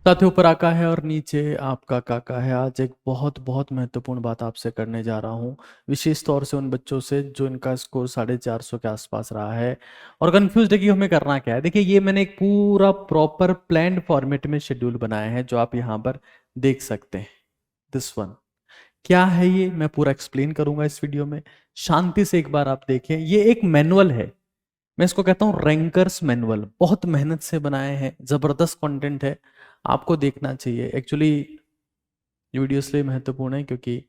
साथ ही ऊपर आका है और नीचे आपका काका है। आज एक बहुत बहुत महत्वपूर्ण बात आपसे करने जा रहा हूँ, विशेष तौर से उन बच्चों से जो इनका स्कोर 450 के आसपास रहा है और कंफ्यूज है कि हमें करना क्या है। देखिए, ये मैंने एक पूरा प्रॉपर प्लान्ड फॉर्मेट में शेड्यूल बनाया है जो आप यहाँ पर देख सकते हैं। दिस वन क्या है ये मैं पूरा एक्सप्लेन करूंगा इस वीडियो में। शांति से एक बार आप देखें, ये एक मैनुअल है। मैं इसको कहता हूं रैंकर्स मैनुअल। बहुत मेहनत से बनाए हैं, जबरदस्त कंटेंट है, आपको देखना चाहिए। एक्चुअली ये वीडियो इसलिए महत्वपूर्ण है क्योंकि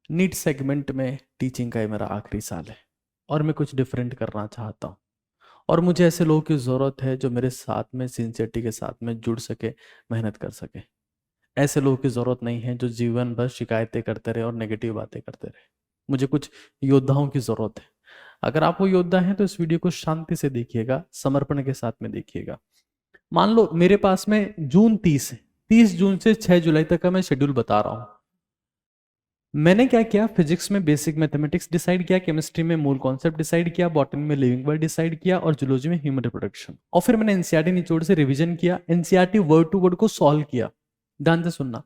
नीट सेगमेंट में टीचिंग का ये मेरा आखिरी साल है और मैं कुछ डिफरेंट करना चाहता हूँ और मुझे ऐसे लोगों की ज़रूरत है जो मेरे साथ में सिंसियरिटी के साथ में जुड़ सके, मेहनत कर सके। ऐसे लोगों की ज़रूरत नहीं है जो जीवन भर शिकायतें करते रहे और नेगेटिव बातें करते रहे। मुझे कुछ योद्धाओं की ज़रूरत है। अगर आप वो योद्धा हैं तो इस वीडियो को शांति से देखिएगा, समर्पण के साथ में देखिएगा। मान लो मेरे पास में जून 30 है, 30 जून से 6 जुलाई तक का मैं शेड्यूल बता रहा हूं। मैंने क्या किया, फिजिक्स में बेसिक मैथमेटिक्स डिसाइड किया, केमिस्ट्री में मूल कॉन्सेप्ट डिसाइड किया, बॉटनी में लिविंग वर्ड डिसाइड किया और जूलॉजी में ह्यूमन रिप्रोडक्शन। और फिर मैंने एनसीईआरटी निचोड़ से रिवीजन किया, एनसीईआरटी वर्ड टू वर्ड को सॉल्व किया। ध्यान से सुनना।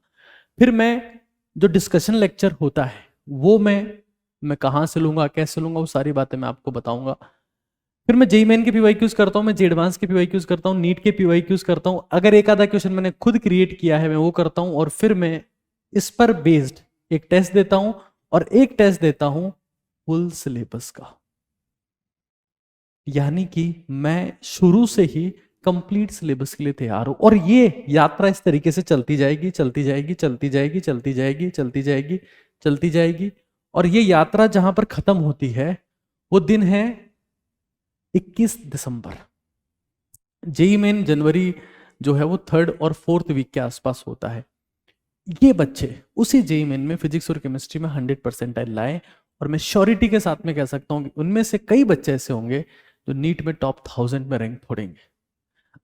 फिर मैं जो डिस्कशन लेक्चर होता है वो मैं कहां से लूंगा, कैसे लूंगा, वो सारी बातें मैं आपको बताऊंगा। फिर मैं जेई मेन के पीवाईक्यूज करता हूं, मैं जे एडवांस के पीवाईक्यूज करता हूं, नीट के पीवाईक्यूज करता हूं। अगर एक आधा क्वेश्चन मैंने खुद क्रिएट किया है मैं वो करता हूं और फिर मैं इस पर बेस्ड एक टेस्ट देता हूं और एक टेस्ट देता हूं फुल सिलेबस का। यानी कि मैं शुरू से ही कंप्लीट सिलेबस के लिए तैयार हूं और ये यात्रा इस तरीके से चलती जाएगी, चलती जाएगी, चलती जाएगी, चलती जाएगी, चलती जाएगी, चलती जाएगी। और ये यात्रा जहां पर खत्म होती है वो दिन है 21 दिसंबर। जेई मेन जनवरी जो है वो 3rd और 4th वीक के आसपास होता है। ये बच्चे उसी जेई मेन में फिजिक्स और केमिस्ट्री में 100% लाए और मैं श्योरिटी के साथ में कह सकता हूं कि उनमें से कई बच्चे ऐसे होंगे जो नीट में टॉप 1000 में रैंक फोड़ेंगे।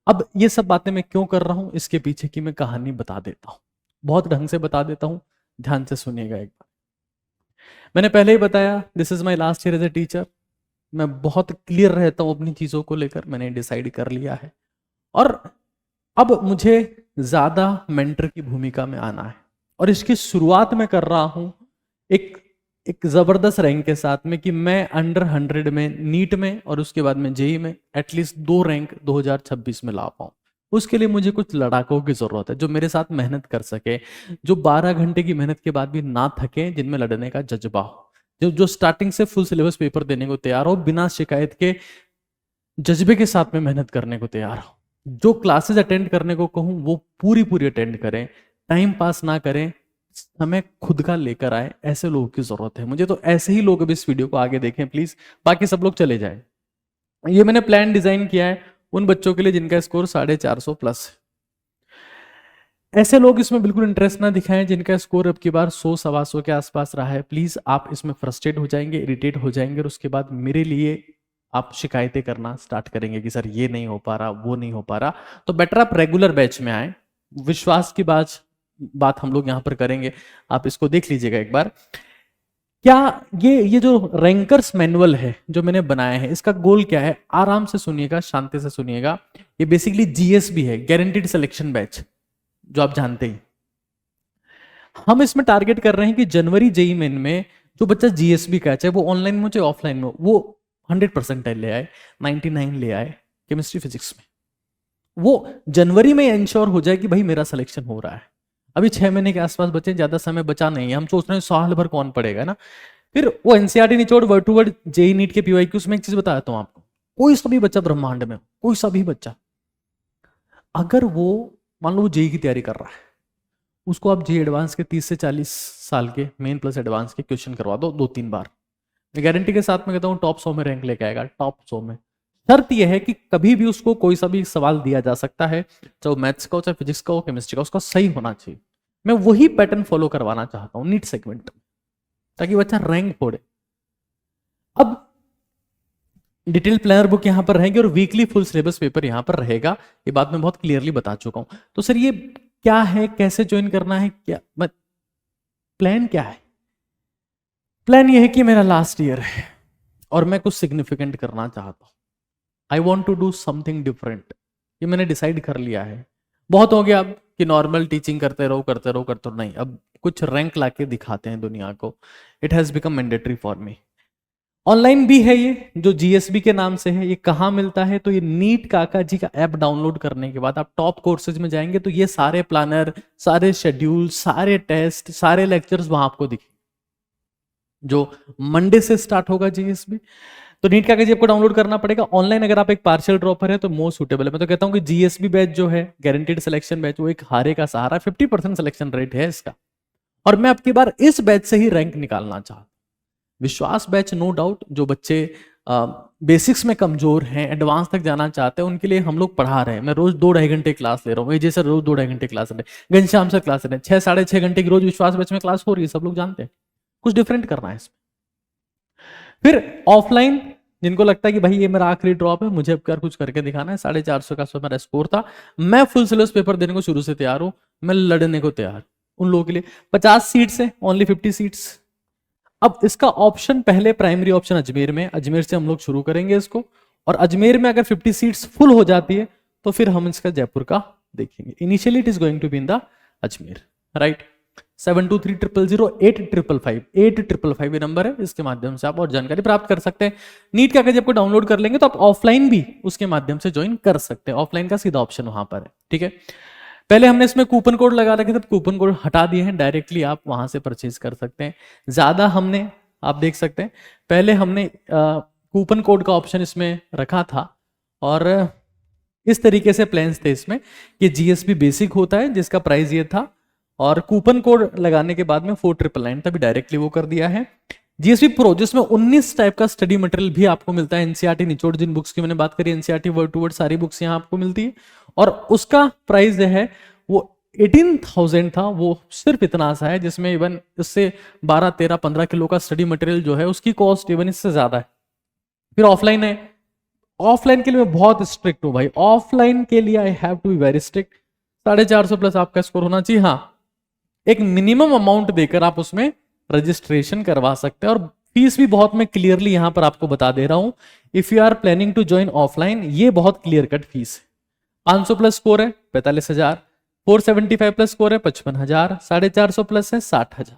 अब ये सब बातें मैं क्यों कर रहा हूं, इसके पीछे की मैं कहानी बता देता हूं, बहुत ढंग से बता देता हूं। ध्यान से सुनिएगा एक बार। मैंने पहले ही बताया this is my last year as a teacher. मैं बहुत क्लियर रहता हूं अपनी चीजों को लेकर, मैंने डिसाइड कर लिया है और अब मुझे ज्यादा मेंटर की भूमिका में आना है और इसकी शुरुआत में कर रहा हूं एक एक जबरदस्त रैंक के साथ में कि मैं अंडर 100 में नीट में और उसके बाद में जेई में एटलीस्ट 2 रैंक 2026 में ला पाऊं। उसके लिए मुझे कुछ लड़ाकों की जरूरत है जो मेरे साथ मेहनत कर सके, जो 12 घंटे की मेहनत के बाद भी ना थके, जिनमें लड़ने का जज्बा हो, जो स्टार्टिंग से फुल सिलेबस पेपर देने को तैयार हो, बिना शिकायत के जज्बे के साथ में मेहनत करने को तैयार हो। जो क्लासेस अटेंड करने को कहूं वो पूरी पूरी अटेंड करें, टाइम पास ना करें, समय खुद का लेकर आए। ऐसे लोगों की जरूरत है मुझे। तो ऐसे ही लोग अब इस वीडियो को आगे देखें प्लीज, बाकी सब लोग चले जाएं। ये मैंने प्लान डिजाइन किया है उन बच्चों के लिए जिनका स्कोर 450 प्लस है। ऐसे लोग इसमें बिल्कुल इंटरेस्ट ना दिखाएं जिनका स्कोर अब की बार 100 सवा 100 के आसपास रहा है। प्लीज आप इसमें फ्रस्ट्रेट हो जाएंगे, इरिटेट हो जाएंगे और उसके बाद मेरे लिए आप शिकायतें करना स्टार्ट करेंगे कि सर ये नहीं हो पा रहा, वो नहीं हो पा रहा। तो बेटर आप रेगुलर बैच में आए। विश्वास की बात हम लोग यहां पर करेंगे, आप इसको देख लीजिएगा एक बार। क्या ये जो रैंकर्स मैनुअल है जो मैंने बनाया है इसका गोल क्या है, आराम से सुनिएगा, शांति से सुनिएगा। ये बेसिकली जीएसबी है, गारंटीड सिलेक्शन बैच, जो आप जानते हैं। हम इसमें टारगेट कर रहे हैं कि जनवरी जेई मेन में जो बच्चा जीएसबी का है, चाहे वो ऑनलाइन में चाहे ऑफलाइन में, वो 100% ले आए, 99 ले आए केमिस्ट्री फिजिक्स में। वो जनवरी में इंश्योर हो जाए कि भाई मेरा सिलेक्शन हो रहा है। अभी 6 महीने के आसपास बचे, ज्यादा समय बचा नहीं है। हम सोच रहे हैं साल भर कौन पढ़ेगा ना। फिर वो एनसीईआरटी निचोड़ word to word JEE NEET के पीवाईक्यूज में एक चीज बताता हूं आपको। कोई सा भी बच्चा ब्रह्मांड में, कोई सा भी बच्चा, अगर वो मान लो वो जेई की तैयारी कर रहा है, उसको आप जे एडवांस के 30 से 40 साल के मेन प्लस एडवांस के क्वेश्चन करवा दो 2-3 बार, मैं गारंटी के साथ में कहता हूँ टॉप 100 में रैंक लेके आएगा, टॉप 100 में। शर्त यह है कि कभी भी उसको कोई सा भी सवाल दिया जा सकता है, चाहे वो मैथ्स का हो, चाहे फिजिक्स का हो, केमिस्ट्री का, उसका सही होना चाहिए। मैं वही पैटर्न फॉलो करवाना चाहता हूँ नीट सेगमेंट में, ताकि बच्चा रैंक फोड़े। अब डिटेल प्लानर बुक यहां पर रहेगी और वीकली फुल सिलेबस पेपर यहां पर रहेगा। ये बात मैं बहुत क्लियरली बता चुका हूं। तो सर ये क्या है, कैसे ज्वाइन करना है, क्या प्लान क्या है? प्लान ये है कि मेरा लास्ट ईयर है और मैं कुछ सिग्निफिकेंट करना चाहता हूं। I want to do something different. ये मैंने डिसाइड कर लिया है। बहुत हो गया, अब कि नॉर्मल टीचिंग करते रहो करते रहो करते रहो, नहीं, अब कुछ रैंक लाके दिखाते हैं दुनिया को। It has become mandatory for me. Online भी है ये, जो जीएसबी के नाम से है। ये कहाँ मिलता है? तो ये नीट काका जी का ऐप डाउनलोड करने के बाद आप टॉप कोर्सेज में जाएंगे तो ये सारे प्लानर, सारे शेड्यूल, सारे टेस्ट, सारे लेक्चर्स वहां आपको दिखेंगे, जो मंडे से स्टार्ट होगा जीएसबी। तो नीट काका जी आपको डाउनलोड करना पड़ेगा ऑनलाइन। अगर आप एक पार्शियल ड्रॉपर है तो मोस्ट सुटेबल है। मैं तो कहता हूँ कि जीएसबी बैच जो है, गारंटीड सिलेक्शन बैच, वो एक हारे का सहारा, 50% सिलेक्शन रेट है इसका। और मैं आपकी बार इस बैच से ही रैंक निकालना चाहता। विश्वास बैच नो डाउट, जो बच्चे बेसिक्स में कमजोर हैं, एडवांस तक जाना चाहते हैं, उनके लिए हम लोग पढ़ा रहे हैं। मैं रोज 2-2.5 घंटे क्लास ले रहा हूँ, जैसे रोज 2-2.5 घंटे क्लास ले रहे हैं, घनश्याम सर क्लास ले रहे हैं, 6-6.5 घंटे की रोज विश्वास बैच में क्लास हो रही है, सब लोग जानते हैं। कुछ डिफरेंट करना है इसमें। फिर ऑफलाइन, जिनको लगता है कि भाई ये मेरा आखिरी ड्रॉप है, मुझे अब कर कुछ करके दिखाना है, 450 का मेरा स्कोर था, मैं फुल सिलेबस पेपर देने को शुरू से तैयार हूं, मैं लड़ने को तैयार। उन लोगों के लिए 50 सीट्स है, ओनली 50 सीट्स। अब इसका ऑप्शन पहले प्राइमरी ऑप्शन अजमेर में, अजमेर से हम लोग शुरू करेंगे इसको, और अजमेर में अगर 50 सीट्स फुल हो जाती है तो फिर हम इसका जयपुर का देखेंगे। Initially it is going to be in the Ajmer, right. 72300855 ये नंबर है, इसके माध्यम से आप और जानकारी प्राप्त कर सकते हैं। नीट का अगर आपको डाउनलोड कर लेंगे तो आप ऑफलाइन भी उसके माध्यम से ज्वाइन कर सकते हैं। ऑफलाइन का सीधा ऑप्शन वहां पर है, ठीक है। पहले हमने इसमें कूपन कोड लगा रखे थे, कूपन कोड हटा दिए हैं, डायरेक्टली आप वहां से परचेज कर सकते हैं। ज्यादा हमने, आप देख सकते हैं, पहले हमने कूपन कोड का ऑप्शन इसमें रखा था, और इस तरीके से प्लान्स थे इसमें कि जीएसबी बेसिक होता है जिसका प्राइस ये था, और कूपन कोड लगाने के बाद में 4999 तभी डायरेक्टली वो कर दिया है। जीएसबी प्रो जिसमें 19 टाइप का स्टडी मटेरियल भी आपको मिलता है, एनसीईआरटी निचोड़, जिन बुक्स की मैंने बात करी, एनसीईआरटी वर्ड टू वर्ड सारी बुक्स यहाँ आपको मिलती है, और उसका प्राइस जो है वो 18,000 था, वो सिर्फ इतना सा है, जिसमें इवन इससे 12, 13, 15 किलो का स्टडी मटेरियल जो है उसकी कॉस्ट इवन इससे ज्यादा है। फिर ऑफलाइन है, ऑफलाइन के लिए मैं बहुत स्ट्रिक्ट हूं भाई, ऑफलाइन के लिए I have to be very strict. 450 plus आपका स्कोर होना चाहिए। हाँ, एक मिनिमम अमाउंट देकर आप उसमें रजिस्ट्रेशन करवा सकते हैं, और फीस भी बहुत मैं क्लियरली यहां पर आपको बता दे रहा हूं। If you are planning to join offline, ये बहुत क्लियर कट फीस है। 500 प्लस स्कोर है 45,000, 475 प्लस स्कोर है 55,000, 450 प्लस है 60,000।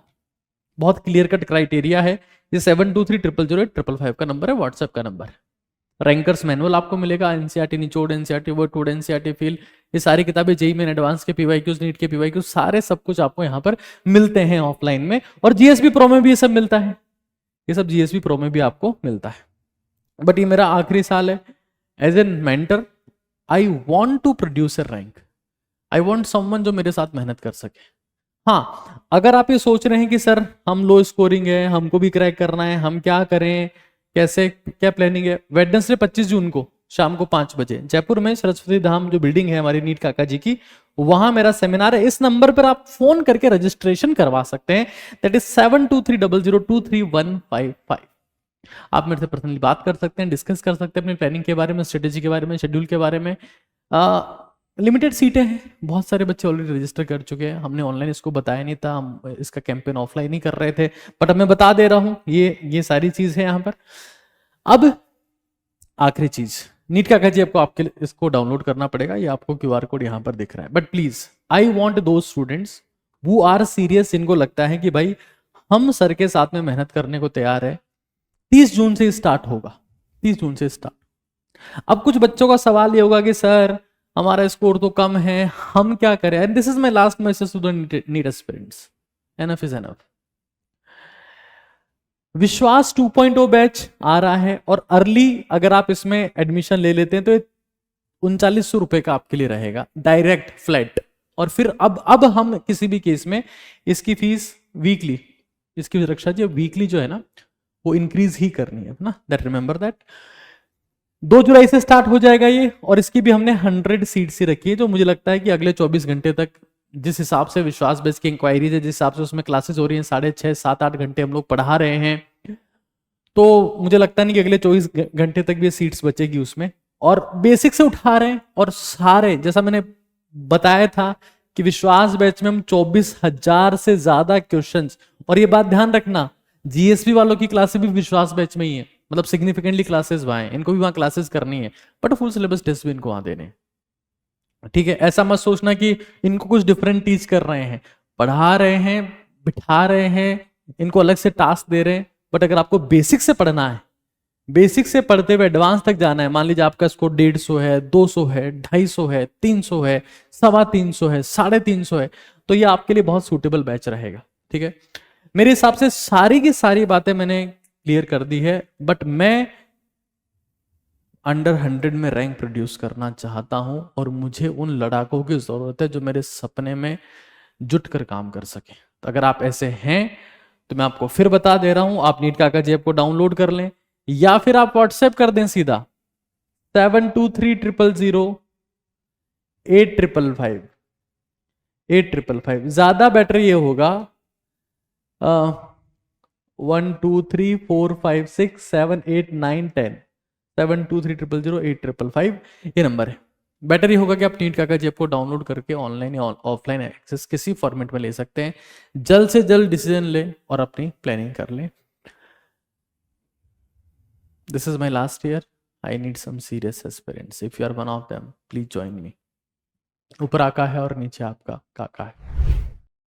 बहुत क्लियर कट क्राइटेरिया है। ये 7230000555 का नंबर है, व्हाट्सएप का नंबर है। रैंकर्स मैनुअल आपको मिलेगा, एनसीईआरटी निचोड़, NCERT word to word, NCERT feel, ये सारी किताबें, जेईई मेन एडवांस के पीवाईक्यूज, नीट के पीवाईक्यूज, सारे सब कुछ आपको यहाँ पर मिलते हैं ऑफलाइन में। और जीएसबी प्रो में भी ये सब मिलता है, ये सब जीएसबी प्रो में भी आपको मिलता है। बट ये मेरा आखिरी साल है as an mentor. I want to produce a rank, I want someone जो मेरे साथ मेहनत कर सके। हाँ, अगर आप ये सोच रहे हैं कि सर हम लो स्कोरिंग है, हमको भी क्रैक करना है, हम क्या करें, कैसे, क्या प्लानिंग है, वेडनेसडे 25 जून को शाम को 5 बजे जयपुर में सरस्वती धाम जो बिल्डिंग है हमारी नीट काका जी की, वहां मेरा सेमिनार है। इस नंबर पर आप फोन करके रजिस्ट्रेशन करवा सकते हैं, दैट इज 7230023155। आप मेरे से पर्सनली बात कर सकते हैं, डिस्कस कर सकते हैं अपनी प्लानिंग के बारे में, स्ट्रेटेजी के बारे में, शेड्यूल के बारे में। लिमिटेड सीटें हैं, बहुत सारे बच्चे ऑलरेडी रजिस्टर कर चुके हैं। हमने ऑनलाइन इसको बताया नहीं था, हम इसका कैंपेन ऑफलाइन ही कर रहे थे, बट अब मैं बता दे रहा हूं, ये सारी चीज है यहाँ पर। अब आखिरी चीज, नीट काका जी आपको, आपके इसको डाउनलोड करना पड़ेगा, ये आपको क्यूआर कोड यहाँ पर दिख रहा है। बट प्लीज, आई वॉन्ट दो स्टूडेंट्स हु आर सीरियस, इनको लगता है कि भाई हम सर के साथ में मेहनत करने को तैयार है। 30 जून से स्टार्ट होगा, 30 जून से स्टार्ट। अब कुछ बच्चों का सवाल ये होगा कि सर हमारा स्कोर तो कम है, हम क्या करें। And this is my last message to the NEET aspirants, enough is enough. Vishwas 2.0 batch आ रहा है, और अर्ली अगर आप इसमें एडमिशन ले लेते हैं तो 3900 रुपए का आपके लिए रहेगा, डायरेक्ट फ्लैट। और फिर अब हम किसी भी केस में इसकी फीस वीकली, इसकी रक्षा जी वीकली जो है ना वो इंक्रीज ही करनी है ना, दैट रिमेंबर दैट। 2 जुलाई से स्टार्ट हो जाएगा ये, और इसकी भी हमने 100 सीट्स ही रखी है, जो मुझे लगता है कि अगले 24 घंटे तक, जिस हिसाब से विश्वास बेस की इंक्वायरीज है, जिस हिसाब से उसमें क्लासेस हो रही हैं, 6.5, 7-8 घंटे हम लोग पढ़ा रहे हैं, तो मुझे लगता नहीं कि अगले 24 घंटे तक भी सीट्स बचेगी उसमें। और बेसिक से उठा रहे हैं, और सारे, जैसा मैंने बताया था कि विश्वास बैच में हम 24,000 से ज्यादा क्वेश्चंस, और ये बात ध्यान रखना, जीएसपी वालों की क्लासेस भी विश्वास बैच में ही है, मतलब सिग्निफिकेंटली क्लासेस वहां हैं, इनको भी वहां क्लासेस करनी है, बट फुल सिलेबस टेस्ट भी इनको वहां देने। ठीक है, ऐसा मत सोचना कि इनको कुछ डिफरेंट टीच कर रहे हैं, पढ़ा रहे हैं, बिठा रहे हैं, इनको अलग से टास्क दे रहे हैं। बट अगर आपको बेसिक से पढ़ना है, बेसिक से पढ़ते हुए एडवांस तक जाना है, मान लीजिए आपका स्कोर 150 है, 200 है, 250 है, 300 है, 350 है, 350 है, तो ये आपके लिए बहुत सूटेबल बैच रहेगा। ठीक है, मेरे हिसाब से सारी की सारी बातें मैंने क्लियर कर दी है, बट मैं अंडर 100 में रैंक प्रोड्यूस करना चाहता हूं और मुझे उन लड़ाकों की जरूरत है जो मेरे सपने में जुट कर काम कर सके। तो अगर आप ऐसे हैं तो मैं आपको फिर बता दे रहा हूं, आप नीट काका ऐप को डाउनलोड कर लें या फिर आप व्हाट्सएप कर दें सीधा 7233008555 ज्यादा बेटर ये होगा। 1 2 3 4 5 6 7 8 9 10 7230008555 ये नंबर है। बेटर ये होगा कि आप नीट काका ऐप को डाउनलोड करके ऑनलाइन या ऑफलाइन एक्सेस किसी फॉर्मेट में ले सकते हैं। जल्द से जल्द डिसीजन लें और अपनी प्लानिंग कर लें। This is my last year, I need some serious aspirants, if you are one of them please join me. ऊपर आका है और नीचे आपका काका है।